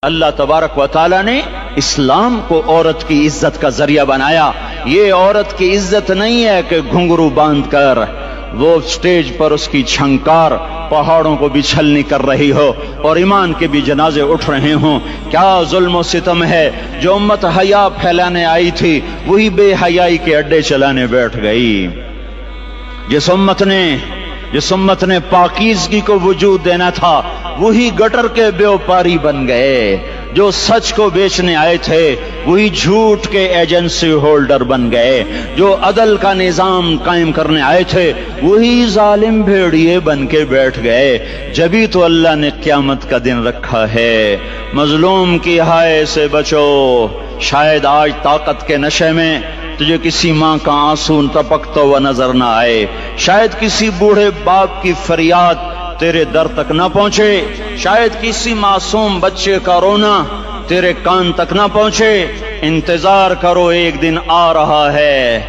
اللہ تبارک و تعالی نے اسلام کو عورت کی عزت کا ذریعہ بنایا. یہ عورت کی عزت نہیں ہے کہ گھنگرو باندھ کر وہ سٹیج پر اس کی چھنکار پہاڑوں کو بھی چھلنی کر رہی ہو اور ایمان کے بھی جنازے اٹھ رہے ہوں. کیا ظلم و ستم ہے. جو امت حیا پھیلانے آئی تھی وہی بے حیائی کے اڈے چلانے بیٹھ گئی. جس امت نے پاکیزگی کو وجود دینا تھا وہی گٹر کے بیوپاری بن گئے. جو سچ کو بیچنے آئے تھے وہی جھوٹ کے ایجنسی ہولڈر بن گئے. جو عدل کا نظام قائم کرنے آئے تھے وہی ظالم بھیڑیے بن کے بیٹھ گئے. جبھی تو اللہ نے قیامت کا دن رکھا ہے. مظلوم کی ہائے سے بچو. شاید آج طاقت کے نشے میں تجھے کسی ماں کا آنسو ٹپکتا ہوا نظر نہ آئے. شاید کسی بوڑھے باپ کی فریاد تیرے در تک نہ پہنچے. شاید کسی معصوم بچے کا رونا تیرے کان تک نہ پہنچے. انتظار کرو، ایک دن آ رہا ہے،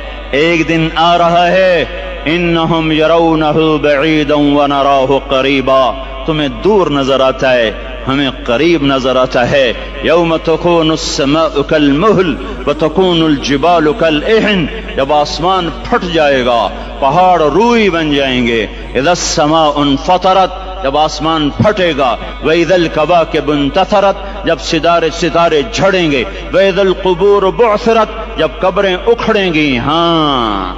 ایک دن آ رہا ہے. انہم یرونہ بعیدا ونراہ قریبا. تمہیں دور نظر آتا ہے، ہمیں قریب نظر آتا ہے. یوم تکون السماء کالمہل وتکون الجبال کالعہن. جب آسمان پھٹ جائے گا پہاڑ روئی بن جائیں گے. اذا السماء انفطرت، جب آسمان پھٹے گا. وَإِذَا الْكَوَاكِبُ انتثرت، جب ستارے جھڑیں گے. وَإِذَا الْقُبُورُ بُعْثِرَتْ، جب قبریں اکھڑیں گی. ہاں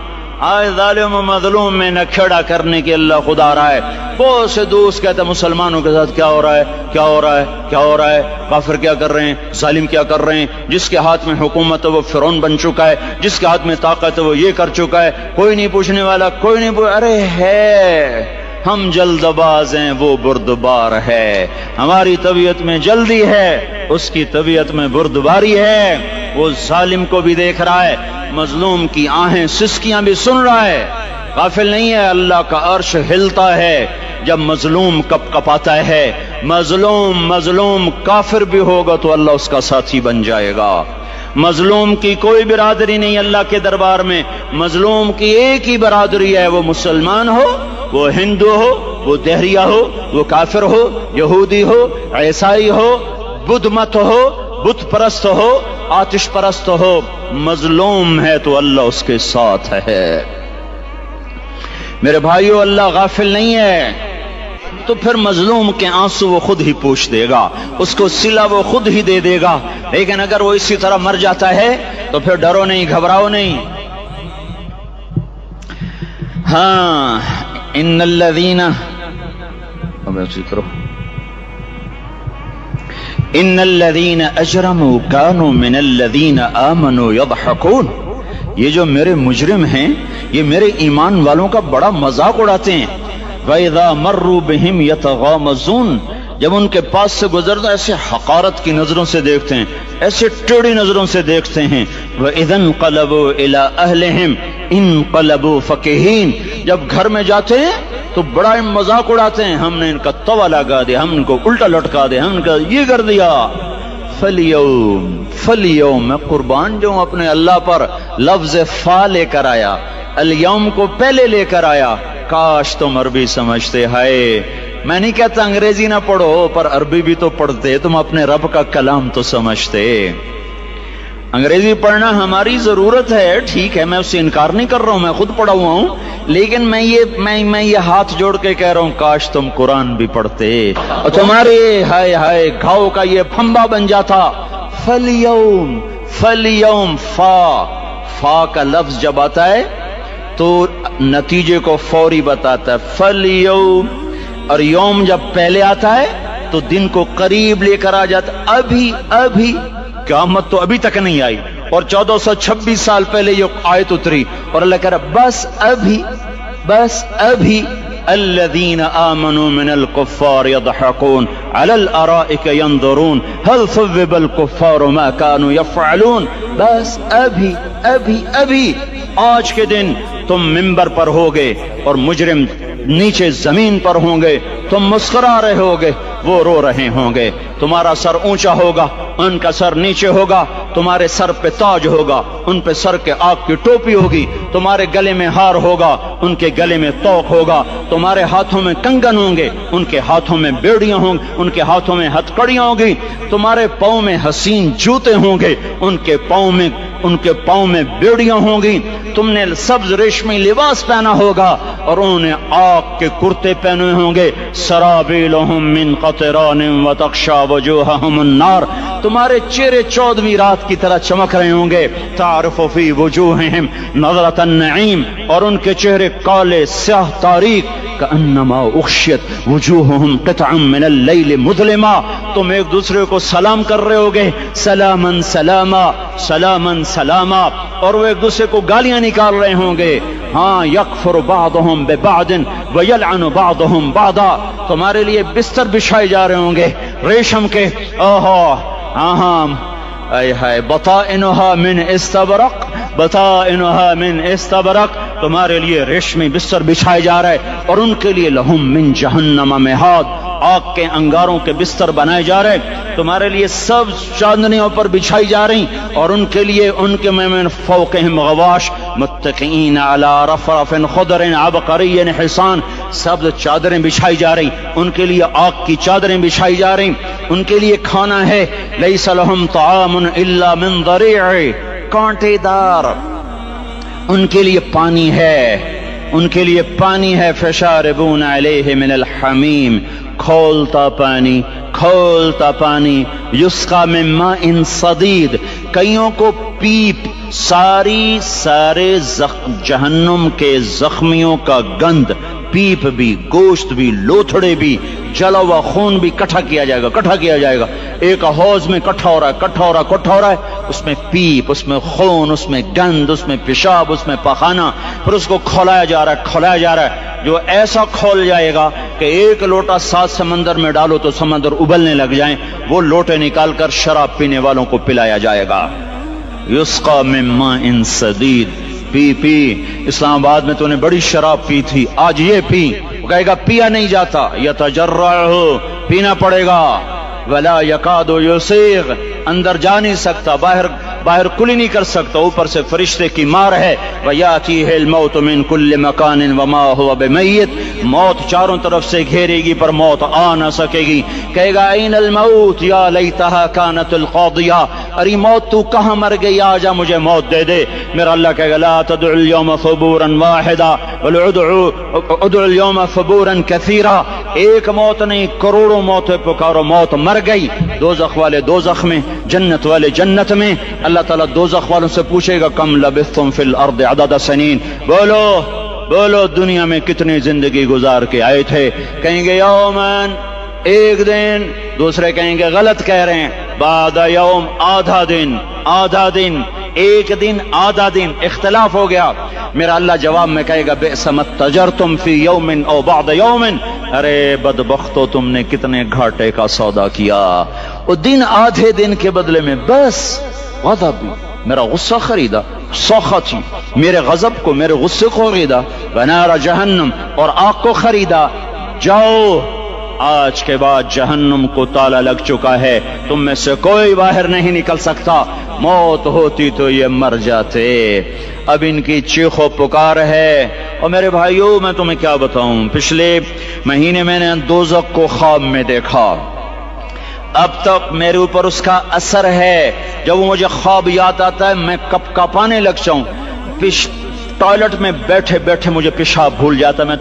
آج ظالم و مظلوم میں نہ کھیڑا کرنے کے اللہ خدا رہا ہے. بہت سے دوست کہتے ہیں مسلمانوں کے ساتھ کیا ہو رہا ہے، کیا ہو رہا ہے، کیا ہو رہا ہے. کافر کیا کر رہے ہیں، ظالم کیا کر رہے ہیں. جس کے ہاتھ میں حکومت ہے وہ فرعون بن چکا ہے، جس کے ہاتھ میں طاقت ہے وہ یہ کر چکا ہے. کوئی نہیں پوچھنے والا، کوئی نہیں ارے ہے ہم جلد باز ہیں، وہ بردبار ہے. ہماری طبیعت میں جلدی ہے، اس کی طبیعت میں بردباری ہے. وہ ظالم کو بھی دیکھ رہا ہے، مظلوم کی آہیں سسکیاں بھی سن رہا ہے. غافل نہیں ہے. اللہ کا عرش ہلتا ہے جب مظلوم کپ کپاتا ہے. مظلوم کافر بھی ہوگا تو اللہ اس کا ساتھی بن جائے گا. مظلوم کی کوئی برادری نہیں اللہ کے دربار میں. مظلوم کی ایک ہی برادری ہے، وہ مسلمان ہو، وہ ہندو ہو، وہ دہریہ ہو، وہ کافر ہو، یہودی ہو، عیسائی ہو، بدھ مت ہو، بت پرست ہو، آتش پرست ہو. مظلوم ہے تو اللہ اس کے ساتھ ہے. میرے بھائیو، اللہ غافل نہیں ہے. تو پھر مظلوم کے آنسو وہ خود ہی پوچھ دے گا، اس کو صلہ وہ خود ہی دے دے گا. لیکن اگر وہ اسی طرح مر جاتا ہے تو پھر ڈرو نہیں، گھبراؤ نہیں. ہاں ان الذین اجرموا كانوا من الذین آمنوا يضحكون. یہ جو میرے مجرم ہیں یہ میرے ایمان والوں کا بڑا مذاق اڑاتے ہیں. وَإِذَا مَرُّوا بِهِمْ يَتَغَامَزُونَ. جب ان کے پاس سے گزرتا ایسے حقارت کی نظروں سے دیکھتے ہیں، ایسے ٹیڑھی نظروں سے دیکھتے ہیں. وَإِذَا انْقَلَبُوا إِلَىٰ أَهْلِهِمْ انْقَلَبُوا فَكِهِينَ. جب گھر میں جاتے ہیں تو بڑا مذاق اڑاتے ہیں، ہم نے ان کا توا لگا دیا، ہم ان کو الٹا لٹکا دیا، ہم ان کا یہ کر دیا. فَالْيَوْمَ میں قربان جو اپنے اللہ پر لفظ فا لے کر آیا، الیوم کو پہلے لے کر آیا. کاش تم عربی سمجھتے. ہائے میں نہیں کہتا انگریزی نہ پڑھو، پر عربی بھی تو پڑھتے، تم اپنے رب کا کلام تو سمجھتے. انگریزی پڑھنا ہماری ضرورت ہے، ٹھیک ہے، میں اس سے انکار نہیں کر رہا ہوں، میں خود پڑھا ہوا ہوں. لیکن میں یہ ہاتھ جوڑ کے کہہ رہا ہوں کاش تم قرآن بھی پڑھتے اور تمہارے ہائے گھاؤ کا یہ پھمبا بن جاتا. فَالْيَوْمَ فا کا لفظ جب آتا ہے تو نتیجے کو فوری بتاتا ہے. فَالْيَوْمَ اور یوم جب پہلے آتا ہے تو دن کو قریب لے کر آ جاتا. ابھی قیامت تو ابھی تک نہیں آئی اور 1426 سال پہلے یہ آیت اتری اور اللہ کہہ رہا بس ابھی الذين آمنوا من الكفار يضحكون على الارائك ينظرون هل ثوب الكفار ما كانوا يفعلون. بس ابھی آج کے دن تم منبر پر ہوگے اور مجرم نیچے زمین پر ہوں گے، تم مسکرا رہے ہوگے، وہ رو رہے ہوں گے. تمہارا سر اونچا ہوگا، ان کا سر نیچے ہوگا، تمہارے سر پہ تاج ہوگا، ان پہ سر کے آگ کی ٹوپی ہوگی، تمہارے گلے میں ہار ہوگا، ان کے گلے میں توق ہوگا، تمہارے ہاتھوں میں کنگن ہوں گے، ان کے ہاتھوں میں بیڑیاں ہوں گی، ان کے ہاتھوں میں ہتھکڑیاں ہوں گی، تمہارے پاؤں میں حسین جوتے ہوں گے، ان کے پاؤں میں بیڑیاں ہوں گی، تم نے سبز ریشمی لباس پہنا ہوگا اور انہوں نے آگ کے کرتے پہنے ہوں گے، سرابیلہم من قطران وتغشی وجوہہم النار، تمہارے چہرے 14ویں رات کی طرح چمک رہے ہوں گے، تعرف فی وجوہہم نظرۃ النعیم، اور ان کے چہرے کالے سیاہ تاریک، کأنما اغشیت وجوہہم قطعا من اللیل مظلما، تم ایک دوسرے کو سلام کر رہے ہوگے، سلامن سلاما سلامن سلاما، اور وہ ایک دوسرے کو گالیاں نکال رہے ہوں گے، ہاں یکفر بعضہم ببعض ویلعن بعضہم بعضا، تمہارے لیے بستر بچھائے جا رہے ہوں گے ریشم کے، اے ہائے بطائنہا من استبرق، بطائنہا من استبرق، تمہارے لیے ریشمی بستر بچھائے جا رہے، اور ان کے لیے لہم من جہنم مہاد، آگ کے انگاروں کے بستر بنائے جا رہے، تمہارے لیے سب چاندنیوں پر بچھائی جا رہی، اور ان کے لیے ان کے من فوقہم غواش متکئین علی رفرف خضر عبقری حسان، سب چادریں بچھائی جا رہی، ان کے لیے آگ کی چادریں بچھائی جا رہی، ان کے لیے کھانا ہے، لیس لہم طعام الا من ضریع، کانٹے دار، ان کے لیے پانی ہے، ان کے لیے پانی ہے، فشاربون علیہ من الحمیم، کھولتا پانی، یسقا من ماء صدید، کئیوں کو پیپ، سارے جہنم کے زخمیوں کا گند، پیپ بھی، گوشت بھی، لوتھڑے بھی، جلا ہوا خون بھی کٹھا کیا جائے گا، ایک حوض میں کٹھا ہو رہا ہے، اس میں پیپ، اس میں خون، اس میں گند، اس میں پیشاب، اس میں پخانہ، پھر اس کو کھولایا جا رہا ہے، جو ایسا کھول جائے گا کہ ایک لوٹا 7 سمندر میں ڈالو تو سمندر ابلنے لگ جائیں، وہ لوٹے نکال کر شراب پینے والوں کو پلایا جائے گا، یسقا من ماء صدید، پی اسلام آباد میں تو نے بڑی شراب پی تھی، آج یہ پی، وہ کہے گا پیا نہیں جاتا، یتجرعہ، پینا پڑے گا، ولا یکاد یسیغ، اندر جا نہیں سکتا، باہر کلی نہیں کر سکتا، اوپر سے فرشتے کی مار ہے، وَيَأْتِيهِ الْمَوْتُ مِنْ كُلِّ مَكَانٍ وَمَا هُوَ بِمَيِّتٍ، موت چاروں طرف سے گھیرے گی پر موت آ نہ سکے گی، کہے گا این الموت یا لیتہا کانت القاضیہ، ارے موت تو کہاں مر گئی، آجا مجھے موت دے دے، میرا اللہ کہے گا لا تدعوا اليوم ثبورا واحدا بل ادعوا اليوم ثبورا کثیرا، ایک موت نہیں کروڑوں موتیں پکارو، موت مر گئی، دوزخ والے دوزخ میں، جنت والے جنت میں، اللہ تعالیٰ دوزخ والوں سے پوچھے گا کم لبثتم فی الارض عدد سنین، بولو دنیا میں کتنی زندگی گزار کے آئے تھے، کہیں گے یومن، ایک دن، دوسرے کہیں گے غلط کہہ رہے ہیں، بعد یوم، آدھا دن، ایک دن آدھا دن، اختلاف ہو گیا، میرا اللہ جواب میں کہے گا بئس ما تجرتم فی یوم او بعد یوم، ارے بدبختو تم نے کتنے گھاٹے کا سودا کیا، وہ دن آدھے دن کے بدلے میں بس غضب، میرا غصہ خریدا، سخطی، میرے غضب کو، میرے غصے کو خریدا، بنار جہنم، اور آگ کو خریدا، جاؤ، آج کے بعد جہنم کو تالا لگ چکا ہے، تم میں سے کوئی باہر نہیں نکل سکتا، موت ہوتی تو یہ مر جاتے، اب ان کی چیخ و پکار ہے، اور میرے بھائیوں میں تمہیں کیا بتاؤں، پچھلے مہینے میں نے دوزخ کو خواب میں دیکھا، اب تک میرے اوپر اس کا اثر ہے، جب وہ مجھے خواب یاد آتا ہے میں کپ کپانے لگ جاؤں، ٹوائلٹ میں بیٹھے بیٹھے مجھے پیشاب بھول جاتا، میں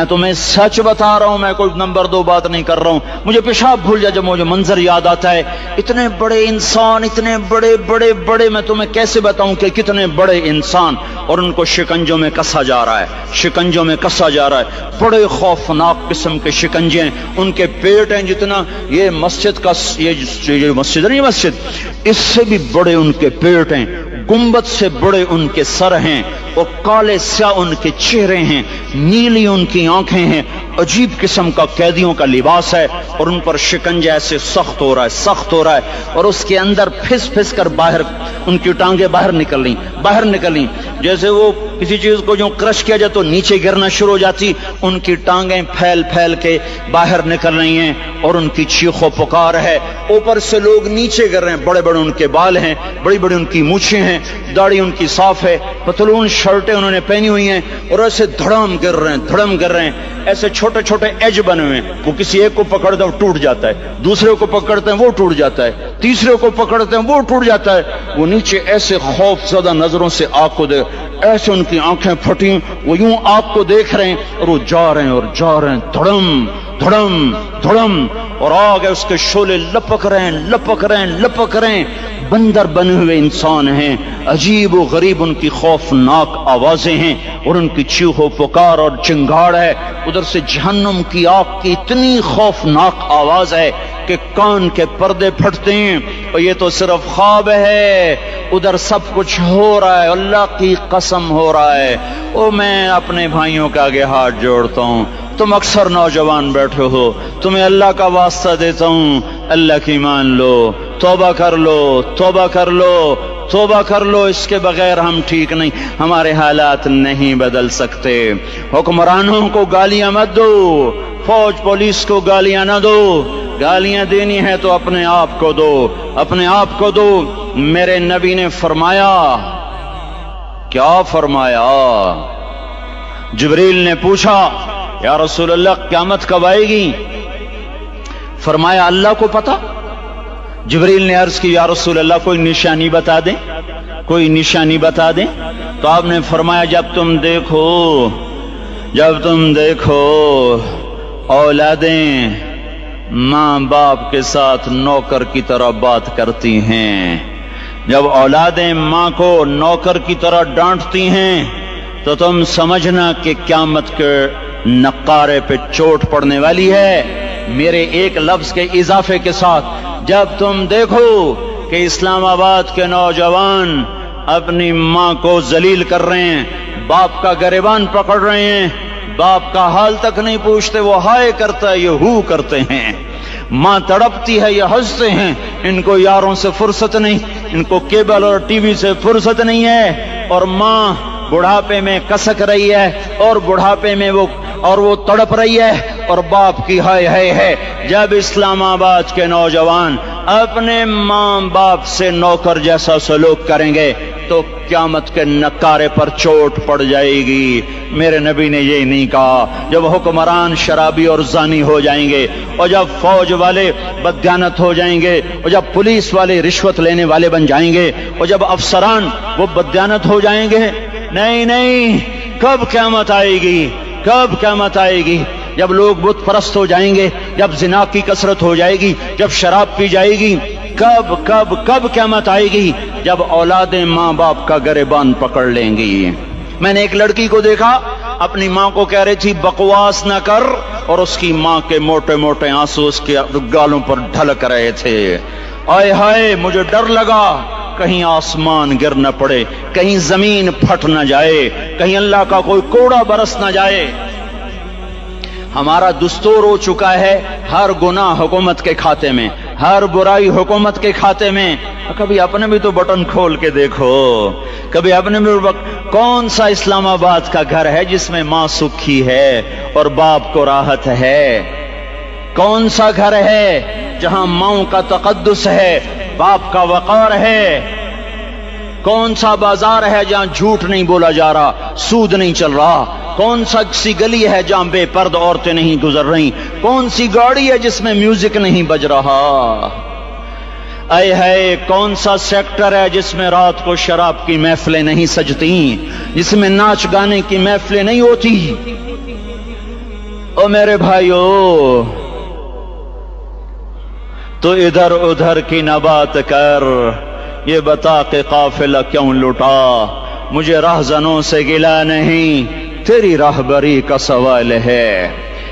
تمہیں سچ بتا رہا ہوں، میں کوئی نمبر 2 بات نہیں کر رہا ہوں، مجھے پیشاب بھول جاتا جب مجھے منظر یاد آتا ہے، اتنے بڑے انسان، اتنے بڑے میں تمہیں کیسے بتاؤں کہ کتنے بڑے انسان، اور ان کو شکنجوں میں کسا جا رہا ہے، بڑے خوفناک قسم کے شکنجے ہیں، ان کے پیٹ ہیں جتنا یہ مسجد کا، یہ مسجد نہیں، مسجد اس سے بھی بڑے ان کے پیٹ ہیں، گنبد سے بڑے ان کے سر ہیں، اور کالے سیاہ ان کے چہرے ہیں، نیلی ان کی آنکھیں ہیں، عجیب قسم کا قیدیوں کا لباس ہے، اور ان پر شکنجہ ایسے سخت ہو رہا ہے، اور اس کے اندر پھس کر باہر ان کی ٹانگیں باہر نکل رہی، جیسے وہ کسی چیز کو جو کرش کیا جائے تو نیچے گرنا شروع ہو جاتی، ان کی ٹانگیں پھیل پھیل کے باہر نکل رہی ہیں اور ان کی چیخ و پکار ہے، اوپر سے لوگ نیچے گر رہے ہیں، بڑے بڑے ان کے بال ہیں، بڑی بڑی ان کی مونچھیں ہیں، داڑھی ان کی صاف ہے، پتلون شرٹیں انہوں نے پہنی ہوئی ہیں اور ایسے دھڑام گر رہے ہیں، دھڑم گر رہے ہیں، ایسے چھوٹے چھوٹے ایج بنے ہوئے ہیں، وہ کسی ایک کو پکڑتے ہیں وہ ٹوٹ جاتا ہے، دوسرے کو پکڑتے ہیں وہ ٹوٹ جاتا ہے، تیسرے کو پکڑتے ہیں وہ ٹوٹ جاتا ہے، وہ نیچے ایسے خوف زدہ نظروں سے آگ کو دیکھ، ایسے ان کی آنکھیں پھٹی، وہ یوں آگ کو دیکھ رہے ہیں اور وہ جا رہے ہیں اور جا رہے ہیں، دھڑم دھڑم دھڑم، اور آگ ہے اس کے شعلے لپک رہے ہیں لپک رہے ہیں لپک رہے ہیں، بندر بنے ہوئے انسان ہیں، عجیب و غریب ان کی خوفناک آوازیں ہیں اور ان کی چیخ و پکار اور چنگاڑ ہے، ادھر سے جہنم کی آگ کی اتنی خوفناک آواز ہے کہ کان کے پردے پھٹتے ہیں، اور یہ تو صرف خواب ہے، ادھر سب کچھ ہو رہا ہے، اللہ کی قسم ہو رہا ہے۔ او میں اپنے بھائیوں کے آگے ہاتھ جوڑتا ہوں، تم اکثر نوجوان بیٹھے ہو، تمہیں اللہ کا واسطہ دیتا ہوں، اللہ کی مان لو، توبہ کر لو، توبہ کر لو، توبہ کر لو، اس کے بغیر ہم ٹھیک نہیں، ہمارے حالات نہیں بدل سکتے۔ حکمرانوں کو گالیاں مت دو، فوج پولیس کو گالیاں نہ دو، گالیاں دینی ہے تو اپنے آپ کو دو، اپنے آپ کو دو۔ میرے نبی نے فرمایا، کیا فرمایا؟ جبریل نے پوچھا یا رسول اللہ قیامت کب آئے گی؟ فرمایا اللہ کو پتا۔ جبریل نے عرض کی یا رسول اللہ کوئی نشانی بتا دیں، کوئی نشانی بتا دیں؟ تو آپ نے فرمایا جب تم دیکھو اولادیں ماں باپ کے ساتھ نوکر کی طرح بات کرتی ہیں، جب اولادیں ماں کو نوکر کی طرح ڈانٹتی ہیں تو تم سمجھنا کہ قیامت کے نقارے پہ چوٹ پڑنے والی ہے۔ میرے ایک لفظ کے اضافے کے ساتھ، جب تم دیکھو کہ اسلام آباد کے نوجوان اپنی ماں کو ذلیل کر رہے ہیں، باپ کا گریبان پکڑ رہے ہیں، باپ کا حال تک نہیں پوچھتے، وہ ہائے کرتا ہے یہ ہو کرتے ہیں، ماں تڑپتی ہے یہ ہنستے ہیں، ان کو یاروں سے فرصت نہیں، ان کو کیبل اور ٹی وی سے فرصت نہیں ہے، اور ماں بڑھاپے میں کسک رہی ہے اور بڑھاپے میں وہ تڑپ رہی ہے، اور باپ کی ہائے ہائے ہے۔ جب اسلام آباد کے نوجوان اپنے ماں باپ سے نوکر جیسا سلوک کریں گے تو قیامت کے نکارے پر چوٹ پڑ جائے گی۔ میرے نبی نے یہ نہیں کہا جب حکمران شرابی اور زانی ہو جائیں گے، اور جب فوج والے بددیانت ہو جائیں گے، اور جب پولیس والے رشوت لینے والے بن جائیں گے، اور جب افسران وہ بددیانت ہو جائیں گے، نہیں، کب قیامت آئے گی؟ کب قیامت آئے گی؟ جب لوگ بت پرست ہو جائیں گے، جب زنا کی کثرت ہو جائے گی، جب شراب پی جائے گی، کب قیامت آئے گی؟ جب اولادیں ماں باپ کا گریبان پکڑ لیں گی۔ میں نے ایک لڑکی کو دیکھا، اپنی ماں کو کہہ رہی تھی بکواس نہ کر، اور اس کی ماں کے موٹے موٹے آنسو اس کے گالوں پر ڈھلک رہے تھے۔ آئے ہائے، مجھے ڈر لگا کہیں آسمان گر نہ پڑے، کہیں زمین پھٹ نہ جائے، کہیں اللہ کا کوئی کوڑا برس نہ جائے۔ ہمارا دستور ہو چکا ہے ہر گناہ حکومت کے کھاتے میں، ہر برائی حکومت کے کھاتے میں۔ کبھی اپنے بھی تو بٹن کھول کے دیکھو، کبھی اپنے بھی کون سا اسلام آباد کا گھر ہے جس میں ماں سکھی ہے اور باپ کو راحت ہے؟ کون سا گھر ہے جہاں ماؤں کا تقدس ہے، باپ کا وقار ہے؟ کون سا بازار ہے جہاں جھوٹ نہیں بولا جا رہا، سود نہیں چل رہا؟ کون سا سی گلی ہے جہاں بے پرد عورتیں نہیں گزر رہی؟ کون سی گاڑی ہے جس میں میوزک نہیں بج رہا؟ اے ہے کون سا سیکٹر ہے جس میں رات کو شراب کی محفلیں نہیں سجتی، جس میں ناچ گانے کی محفلیں نہیں ہوتی؟ او میرے بھائیو، تو ادھر ادھر کی نہ بات کر، یہ بتا کہ قافلہ کیوں لٹا؟ مجھے راہزنوں سے گلا نہیں، تیری راہبری کا سوال ہے۔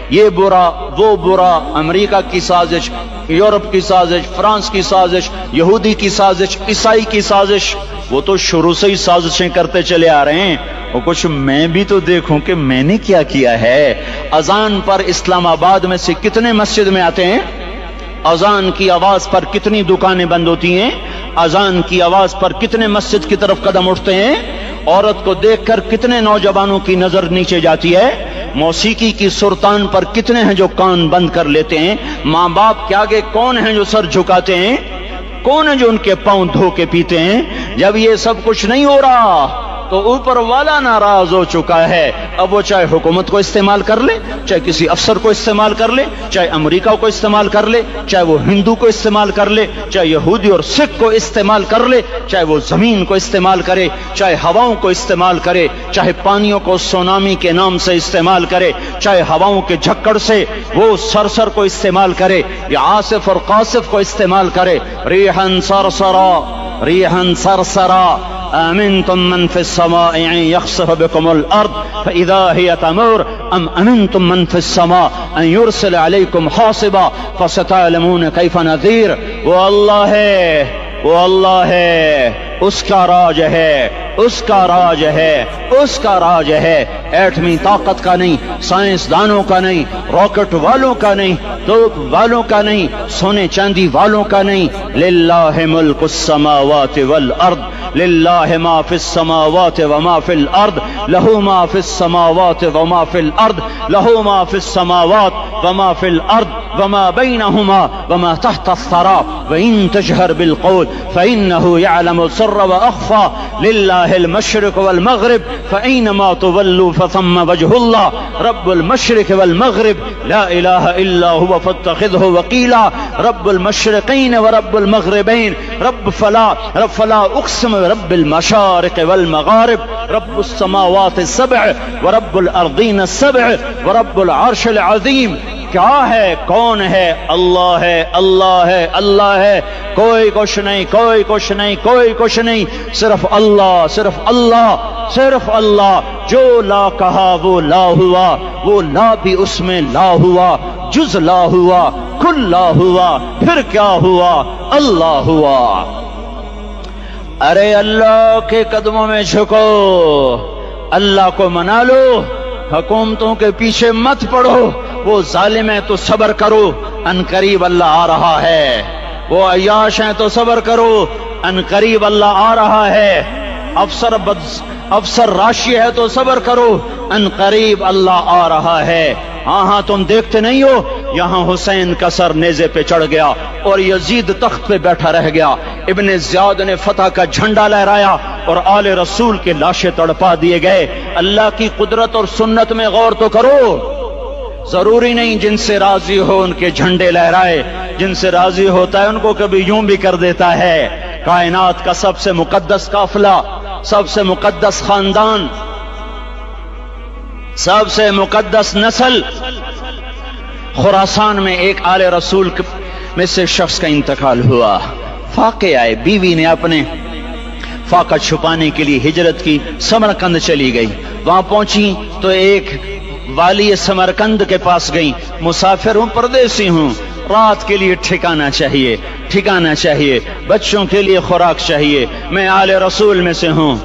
یہ برا وہ برا، امریکہ کی سازش، یورپ کی سازش، فرانس کی سازش، یہودی کی سازش، عیسائی کی سازش، وہ تو شروع سے ہی سازشیں کرتے چلے آ رہے ہیں۔ اور کچھ میں بھی تو دیکھوں کہ میں نے کیا کیا ہے۔ اذان پر اسلام آباد میں سے کتنے مسجد میں آتے ہیں؟ اذان کی آواز پر کتنی دکانیں بند ہوتی ہیں؟ اذان کی آواز پر کتنے مسجد کی طرف قدم اٹھتے ہیں؟ عورت کو دیکھ کر کتنے نوجوانوں کی نظر نیچے جاتی ہے؟ موسیقی کی سرتان پر کتنے ہیں جو کان بند کر لیتے ہیں؟ ماں باپ کے آگے کون ہیں جو سر جھکاتے ہیں؟ کون ہے جو ان کے پاؤں دھو کے پیتے ہیں؟ جب یہ سب کچھ نہیں ہو رہا تو اوپر والا ناراض ہو چکا ہے۔ اب وہ چاہے حکومت کو استعمال کر لے، چاہے کسی افسر کو استعمال کر لے، چاہے امریکہ کو استعمال کر لے، چاہے وہ ہندو کو استعمال کر لے، چاہے یہودی اور سکھ کو استعمال کر لے، چاہے وہ زمین کو استعمال کرے، چاہے ہواؤں کو استعمال کرے، چاہے پانیوں کو سونامی کے نام سے استعمال کرے، چاہے ہواؤں کے جھکڑ سے وہ سرسر کو استعمال کرے یا آصف اور قاصف کو استعمال کرے، ریحن سرسرا ریحن سرسرا أأمنتم من في السماء أن يخسف بكم الأرض فإذا هي تمور أم أمنتم من في السماء أن يرسل عليكم حاصبا فستعلمون كيف نذير۔ وہ اللہ ہے، اس کا راج ہے، اس کا راج ہے، اس کا راج ہے، ایٹمی طاقت کا نہیں، سائنسدانوں کا نہیں، راکٹ والوں کا نہیں، توپ والوں کا نہیں، سونے چاندی والوں کا نہیں۔ للہ ملک السماوات والارض للہ ما فی السماوات وما فی الارض لہو ما فی السماوات وما فی الارض لہو ما فی السماوات وما فی الارض وما بینہما وما تحت الثرى وإن تجهر بالقول فإنه يعلم السر وأخفى لله المشرق والمغرب فأينما تولوا فثم وجه الله رب المشرق والمغرب لا إله إلا هو فاتخذه وكيلا رب المشرقين ورب المغربين رب فلا أقسم برب المشارق والمغارب رب السماوات السبع ورب الأرضين السبع ورب العرش العظيم۔ کیا ہے؟ کون ہے؟ اللہ ہے، اللہ ہے، اللہ ہے، کوئی کچھ نہیں، کوئی کچھ نہیں، کوئی کچھ نہیں، صرف اللہ، صرف اللہ، صرف اللہ۔ جو لا کہا وہ لا ہوا، وہ لا بھی اس میں لا ہوا، جز لا ہوا، کل لا ہوا، پھر کیا ہوا؟ اللہ ہوا۔ ارے اللہ کے قدموں میں جھکو، اللہ کو منا لو، حکومتوں کے پیچھے مت پڑو، وہ ظالم ہے تو صبر کرو، ان قریب اللہ آ رہا ہے، وہ عیاش ہیں تو صبر کرو، ان قریب اللہ آ رہا ہے، افسر راشی ہے تو صبر کرو، ان قریب اللہ آ رہا ہے۔ ہاں تم دیکھتے نہیں ہو، یہاں حسین کا سر نیزے پہ چڑھ گیا اور یزید تخت پہ بیٹھا رہ گیا، ابن زیاد نے فتح کا جھنڈا لہرایا اور آل رسول کے لاشیں تڑپا دیے گئے۔ اللہ کی قدرت اور سنت میں غور تو کرو، ضروری نہیں جن سے راضی ہو ان کے جھنڈے لہرائے، جن سے راضی ہوتا ہے ان کو کبھی یوں بھی کر دیتا ہے۔ کائنات کا سب سے مقدس قافلہ، سب سے مقدس خاندان، سب سے مقدس نسل، خراسان میں ایک آل رسول میں سے شخص کا انتقال ہوا، فاقے آئے، بیوی نے اپنے فاقہ چھپانے کے لیے ہجرت کی، سمرقند چلی گئی، وہاں پہنچی تو ایک والی سمرقند کے پاس گئی، مسافر ہوں، پردیسی ہوں، رات کے لیے ٹھکانہ چاہیے، ٹھکانہ چاہیے، بچوں کے لیے خوراک چاہیے، میں آل رسول میں سے ہوں۔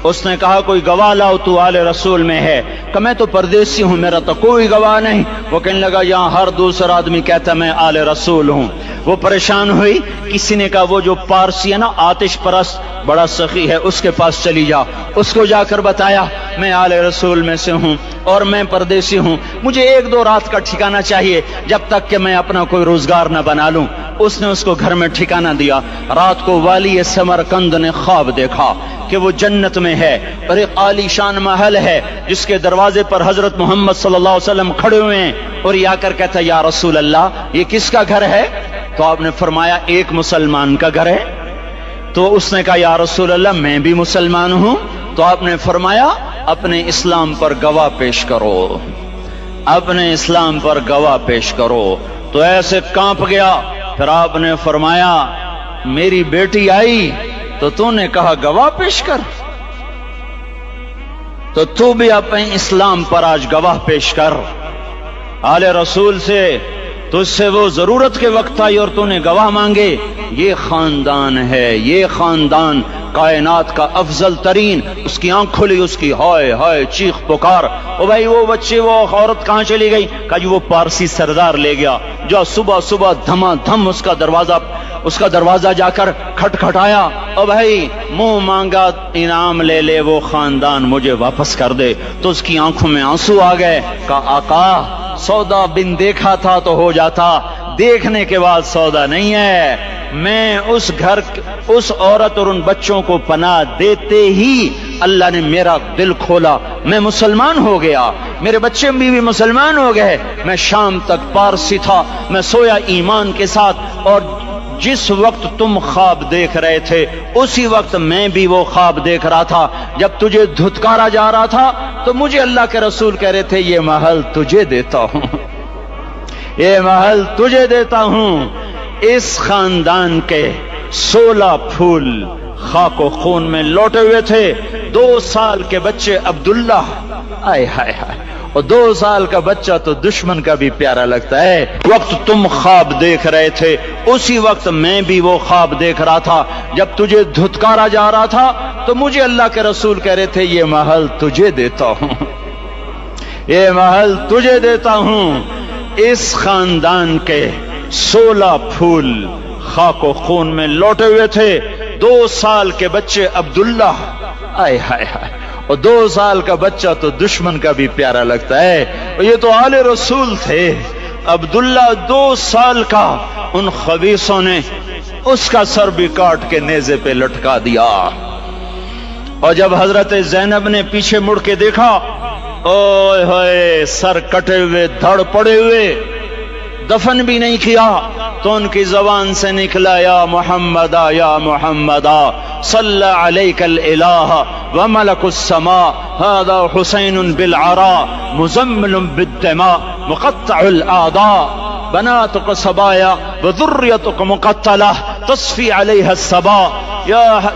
اس نے کہا کوئی گواہ لاؤ، تو آل رسول میں ہے؟ کہ میں تو پردیسی ہوں، میرا تو کوئی گواہ نہیں۔ وہ کہنے لگا یہاں ہر دوسرا آدمی کہتا میں آل رسول ہوں۔ وہ پریشان ہوئی، کسی نے کہا وہ جو پارسی ہے نا، آتش پرست، بڑا سخی ہے، اس کے پاس چلی جا۔ اس کو جا کر بتایا میں آل رسول میں سے ہوں اور میں پردیسی ہوں، مجھے 1-2 رات کا ٹھکانہ چاہیے جب تک کہ میں اپنا کوئی روزگار نہ بنا لوں۔ اس نے اس کو گھر میں ٹھکانہ دیا۔ رات کو والی سمرقند نے خواب دیکھا کہ وہ جنت میں ہے اور ایک عالی شان محل ہے جس کے دروازے پر حضرت محمد صلی اللہ علیہ وسلم کھڑے ہوئے ہیں، اور یہ آ کر کہتا یا رسول اللہ یہ کس کا گھر ہے؟ تو آپ نے فرمایا ایک مسلمان کا گھر ہے۔ تو اس نے کہا یا رسول اللہ میں بھی مسلمان ہوں۔ تو آپ نے فرمایا اپنے اسلام پر گواہ پیش کرو، اپنے اسلام پر گواہ پیش کرو۔ تو ایسے کانپ گیا۔ پھر آپ نے فرمایا میری بیٹی آئی تو تو نے کہا گواہ پیش کر، تو تو بھی اپنے اسلام پر آج گواہ پیش کر۔ آل رسول سے تجھ سے وہ ضرورت کے وقت آئی اور تو نے گواہ مانگے۔ یہ خاندان ہے، یہ خاندان کائنات کا افضل ترین، اس کی آنکھ کھلی، اس کی ہائے ہائے چیخ پکار، او بھائی وہ بچے وہ عورت کہاں چلی گئی؟ کہا جی وہ پارسی سردار لے گیا۔ جو صبح صبح دھما دھم اس کا دروازہ جا کر کھٹکھٹایا، او بھائی منہ مانگا انعام لے لے وہ خاندان مجھے واپس کر دے، تو اس کی آنکھوں میں آنسو آ گئے۔ کہا آقا سودا بن دیکھا تھا تو ہو جاتا، دیکھنے کے بعد سودا نہیں ہے۔ میں اس عورت اور ان بچوں کو پناہ دیتے ہی اللہ نے میرا دل کھولا، میں مسلمان ہو گیا، میرے بچے بھی مسلمان ہو گئے۔ میں شام تک پارسی تھا، میں سویا ایمان کے ساتھ، اور جس وقت تم خواب دیکھ رہے تھے اسی وقت میں بھی وہ خواب دیکھ رہا تھا۔ جب تجھے دھتکارا جا رہا تھا تو مجھے اللہ کے رسول کہہ رہے تھے یہ محل تجھے دیتا ہوں، یہ محل تجھے دیتا ہوں۔ اس خاندان کے 16 پھول خاک و خون میں لوٹے ہوئے تھے۔ 2 سال کے بچے عبداللہ، آئے ہائے ہائے، اور 2 سال کا بچہ تو دشمن کا بھی پیارا لگتا ہے۔ وقت تم خواب دیکھ رہے تھے اسی وقت میں بھی وہ خواب دیکھ رہا تھا۔ جب تجھے دھتکارا جا رہا تھا تو مجھے اللہ کے رسول کہہ رہے تھے یہ محل تجھے دیتا ہوں، یہ محل تجھے دیتا ہوں۔ اس خاندان کے 16 پھول خاک و خون میں لوٹے ہوئے تھے۔ 2 سال کے بچے عبداللہ، آئے ہائے ہائے، اور 2 سال کا بچہ تو دشمن کا بھی پیارا لگتا ہے، اور یہ تو آل رسول تھے۔ عبداللہ 2 سال کا، ان خبیثوں نے اس کا سر بھی کاٹ کے نیزے پہ لٹکا دیا۔ اور جب حضرت زینب نے پیچھے مڑ کے دیکھا، اوئے ہوئے سر کٹے ہوئے، دھڑ پڑے ہوئے، دفن بھی نہیں کیا، تو ان کی زبان سے نکلا یا محمد یا محمد صلی علیک الالہ وملک السماء هذا حسین بالعراء مزمل بالدماء مقطع الاعضاء بناتك صبايا وذريتك مقتلة تصفي عليها الصبا۔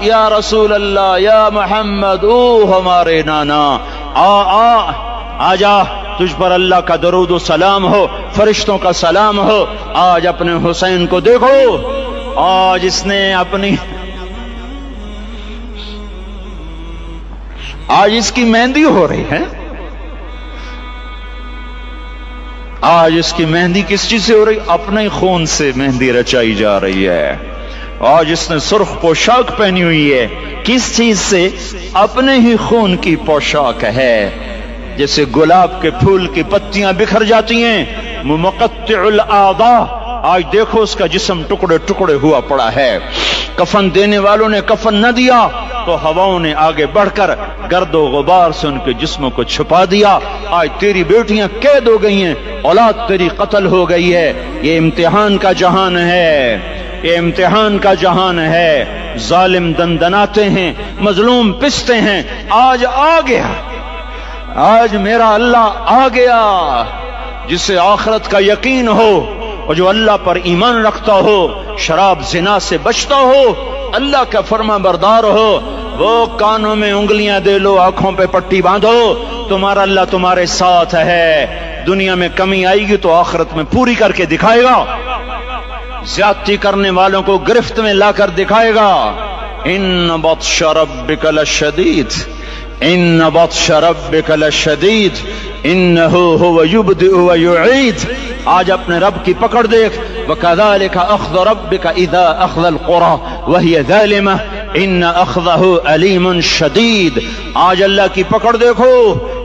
یا رسول اللہ، یا محمد، او ہمارے نانا، آ جا، تجھ پر اللہ کا درود و سلام ہو، فرشتوں کا سلام ہو۔ آج اپنے حسین کو دیکھو، آج اس نے آج اس کی مہندی ہو رہی ہے۔ آج اس کی مہندی کس چیز سے ہو رہی؟ اپنے خون سے مہندی رچائی جا رہی ہے۔ آج اس نے سرخ پوشاک پہنی ہوئی ہے، کس چیز سے؟ اپنے ہی خون کی پوشاک ہے۔ جیسے گلاب کے پھول کی پتیاں بکھر جاتی ہیں، مقطع الاعضاء، آج دیکھو اس کا جسم ٹکڑے ٹکڑے ہوا پڑا ہے۔ کفن دینے والوں نے کفن نہ دیا تو ہواؤں نے آگے بڑھ کر گرد و غبار سے ان کے جسموں کو چھپا دیا۔ آج تیری بیٹیاں قید ہو گئی ہیں، اولاد تیری قتل ہو گئی ہے۔ یہ امتحان کا جہان ہے، یہ امتحان کا جہان ہے۔ ظالم دندناتے ہیں، مظلوم پستے ہیں۔ آج آ گیا، آج میرا اللہ آ گیا۔ جسے آخرت کا یقین ہو اور جو اللہ پر ایمان رکھتا ہو، شراب زنا سے بچتا ہو، اللہ کا فرما بردار ہو، وہ کانوں میں انگلیاں دے لو، آنکھوں پہ پٹی باندھو، تمہارا اللہ تمہارے ساتھ ہے۔ دنیا میں کمی آئے گی تو آخرت میں پوری کر کے دکھائے گا، زیادتی کرنے والوں کو گرفت میں لا کر دکھائے گا۔ ان بطش ربک لشدید، ان بطش ربک لشدید انہ هو یبدئ ویعید۔ آج اپنے رب کی پکڑ دیکھ، وکذالک اخذ ربک اذا اخذ القری وہی ظالمہ ان اخذہ علیم شدید۔ آج اللہ کی پکڑ دیکھو،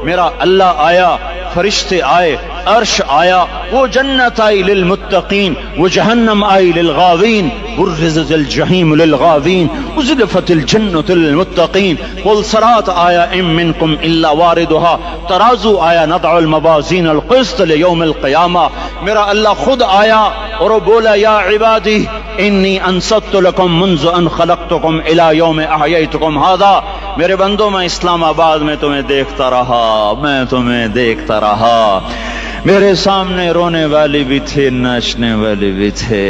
میرا اللہ آیا، فرشتے آئے، عرش آیا، وہ جنت آئی للمتقین، وہ جہنم آئی للغاوین، برزت الجحیم للغاوین، ازلفت الجنت للمتقین، قل صراط آیا ام منکم الا واردها، ترازو آیا نضع الموازین القسط لیوم القیامہ۔ میرا اللہ خود آیا اور وہ بولا یا عبادی انی انصت لکم منذ ان خلقتکم الى یوم احییتکم هذا۔ میرے بندوں، میں اسلام آباد میں تمہیں دیکھتا رہا، میں تمہیں دیکھتا رہا، میرے سامنے رونے والے بھی تھے، ناچنے والے بھی تھے،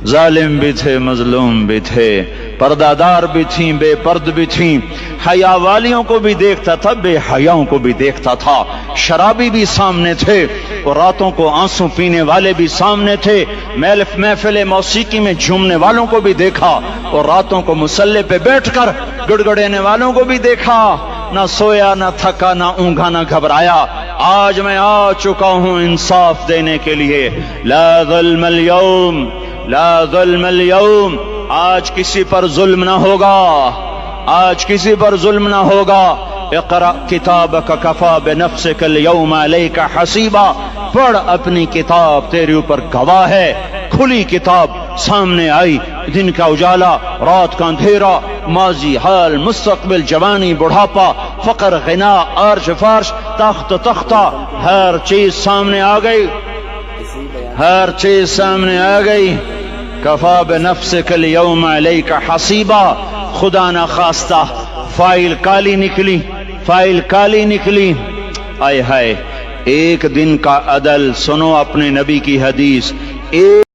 ظالم بھی تھے مظلوم بھی تھے، پردادار بھی تھیں بے پرد بھی تھیں، حیا والیوں کو بھی دیکھتا تھا بے حیاؤں کو بھی دیکھتا تھا، شرابی بھی سامنے تھے اور راتوں کو آنسو پینے والے بھی سامنے تھے، محفل موسیقی میں جھومنے والوں کو بھی دیکھا اور راتوں کو مصلی پہ بیٹھ کر گڑگڑانے والوں کو بھی دیکھا، نہ سویا نہ تھکا نہ اونگا نہ گھبرایا۔ آج میں آ چکا ہوں انصاف دینے کے لیے، لا ظلم اليوم لا ظلم اليوم، آج کسی پر ظلم نہ ہوگا، آج کسی پر ظلم نہ ہوگا۔ اقرأ کتابک کفا بنفسک اليوم علیک حسیبا، پڑھ اپنی کتاب، تیرے اوپر گواہ ہے۔ کھلی کتاب سامنے آئی، دن کا اجالا، رات کا اندھیرا، ماضی حال مستقبل، جوانی بڑھاپا، فقر غنا، عرش فرش، تخت تختہ، ہر چیز سامنے آ گئی، ہر چیز سامنے آ گئی۔ کفا بنفسک اليوم علیک حسیبا، خدا نہ خواستہ فائل کالی نکلی، فائل کالی نکلی۔ آئے ہائے، ایک دن کا عدل، سنو اپنے نبی کی حدیث، ایک